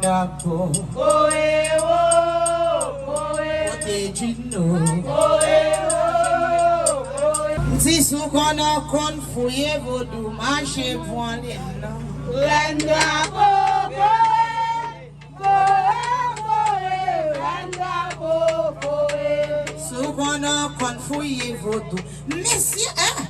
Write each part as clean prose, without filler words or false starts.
Amadapo, si sou kono kon fouye vodou marche point les sou kono kon fouye vodou monsieur hein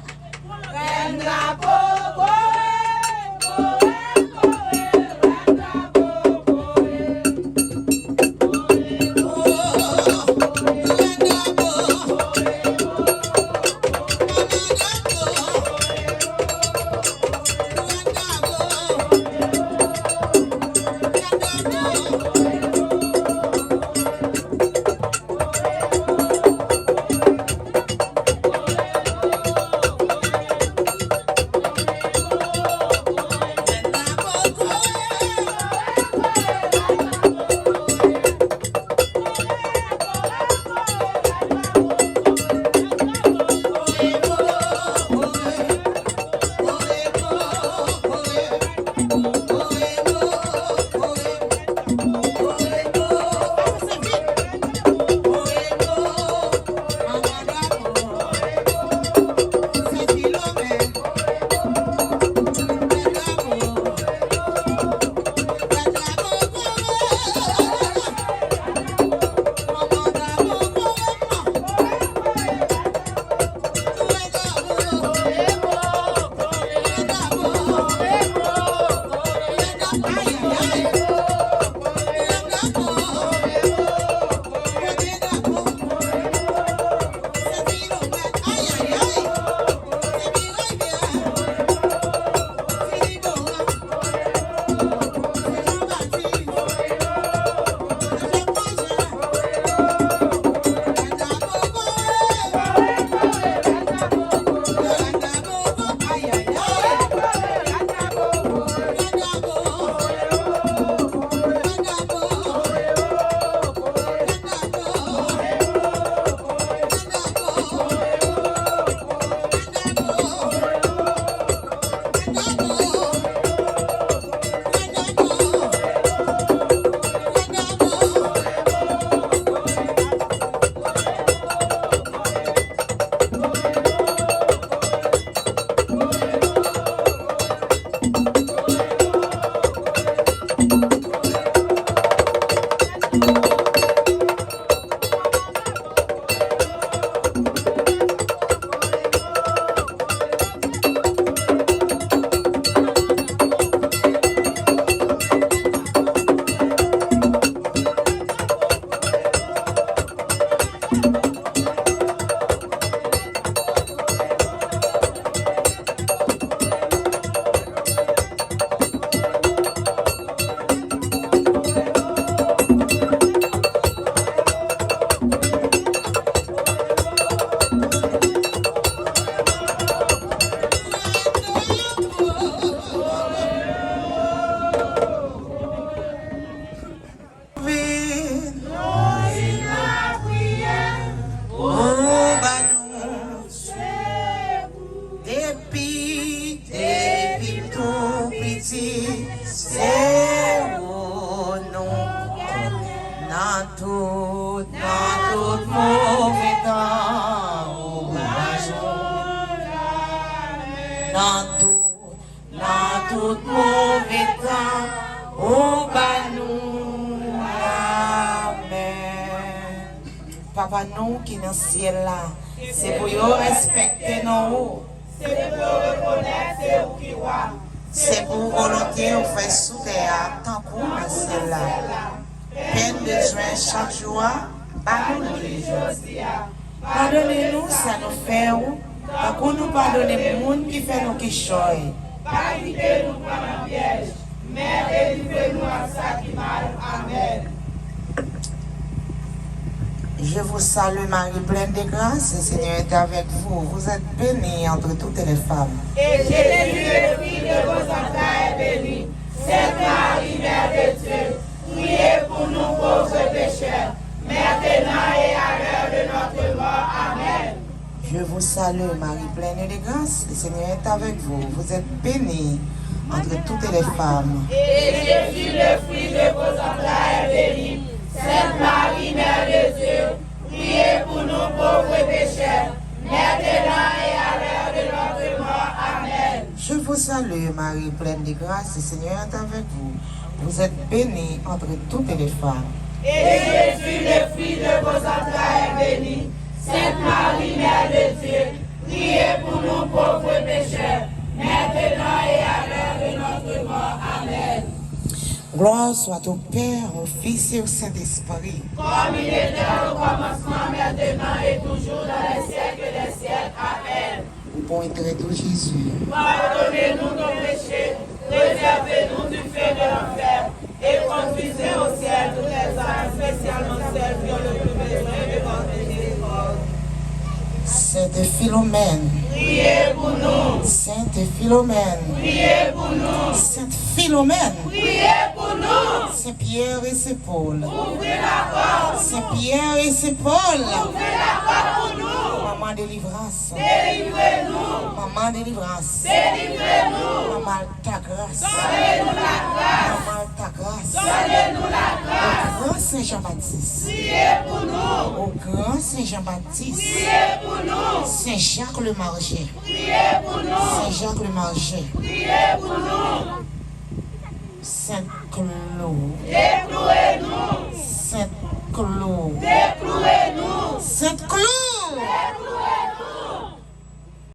Papa nous qui dans le ciel là, c'est pour nous respecter nous. C'est pour reconnaître c'est où qui va. C'est pour volonté nous faire sous terre tant qu'on dans le ciel là. Peine de joie chaque jour, pardonnez-nous ça nous fait où. Tant qu'on nous pardonne les gens qui fait nous qui choy. Pas quitter nous prendre un piège, mais délivrez-nous à ça qui mal. Amen. Je vous salue Marie pleine de grâce, le Seigneur est avec vous. Vous êtes bénie entre toutes les femmes. Et Jésus, le fruit de vos entrailles, est béni. Sainte Marie, Mère de Dieu, priez pour nous pauvres pécheurs, maintenant et à l'heure de notre mort. Amen. Je vous salue Marie pleine de grâce, le Seigneur est avec vous. Vous êtes bénie entre toutes les femmes. Et Jésus, le fruit de vos entrailles, est béni. Sainte Marie, Mère de Dieu, priez pour nous pauvres pécheurs, maintenant et à l'heure de notre mort. Amen. Je vous salue, Marie, pleine de grâce, le Seigneur est avec vous. Vous êtes bénie entre toutes les femmes. Et Jésus, le fruit de vos entrailles, est béni. Sainte Marie, Mère de Dieu, priez pour nous pauvres pécheurs, maintenant et à l'heure de notre mort. Amen. Gloire soit au Père, au Fils et au Saint-Esprit. Comme il était au commencement, maintenant et toujours dans les siècles des siècles. Amen. Bon et très doux Jésus, Pardonnez-nous nos péchés, réservez-nous du feu de l'enfer et conduisez au ciel toutes les âmes, spécialement celles qui ont le plus besoin de votre miséricorde. Sainte Philomène, Priez pour nous. Sainte Philomène, Priez pour nous. Sainte Philomène, Priez pour nous. Saint Pierre et Saint Paul, Ouvrez la porte. Saint Pierre et Saint Paul, Ouvrez la porte pour nous. Maman délivrance, Délivrez-nous. Maman délivrance, Délivrez-nous. Maman ta grâce, Donnez-nous la grâce. Maman ta grâce, Donnez-nous la grâce. au grand Saint Jean-Baptiste, Priez pour nous. au grand Saint Jean-Baptiste, Priez pour nous. Saint Jacques le Marger, Priez pour nous. Saint Jacques le Marger, Priez pour nous. Saint Claude, Déplouez-nous. Saint Claude, Déplouez-nous. Saint Claude.